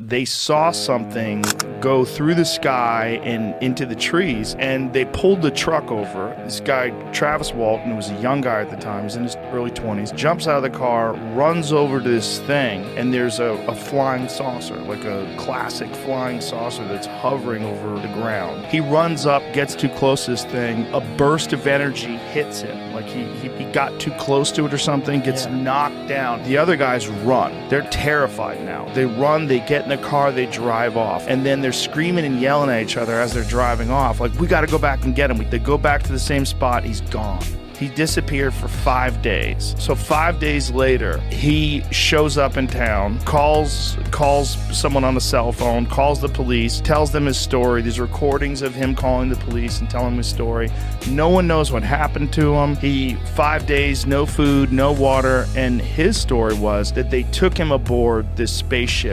they saw something go through the sky and into the trees, and they pulled the truck over. This guy, Travis Walton, who was a young guy at the time, he's in his early 20s, jumps out of the car, runs over to this thing, and there's a flying saucer, like a classic flying saucer that's hovering over the ground. He runs up, gets too close to this thing, a burst of energy hits him, like he got too close to it or something, gets knocked down. The other guys run. They're terrified now. They run, they get in the car, they drive off, and then they're screaming and yelling at each other as they're driving off, like, we gotta go back and get him. They go back to the same spot, he's gone. He disappeared for 5 days. So 5 days later, he shows up in town, calls someone on the cell phone, calls the police, tells them his story. There's recordings of him calling the police and telling his story. No one knows what happened to him. 5 days, no food, no water, and his story was that they took him aboard this spaceship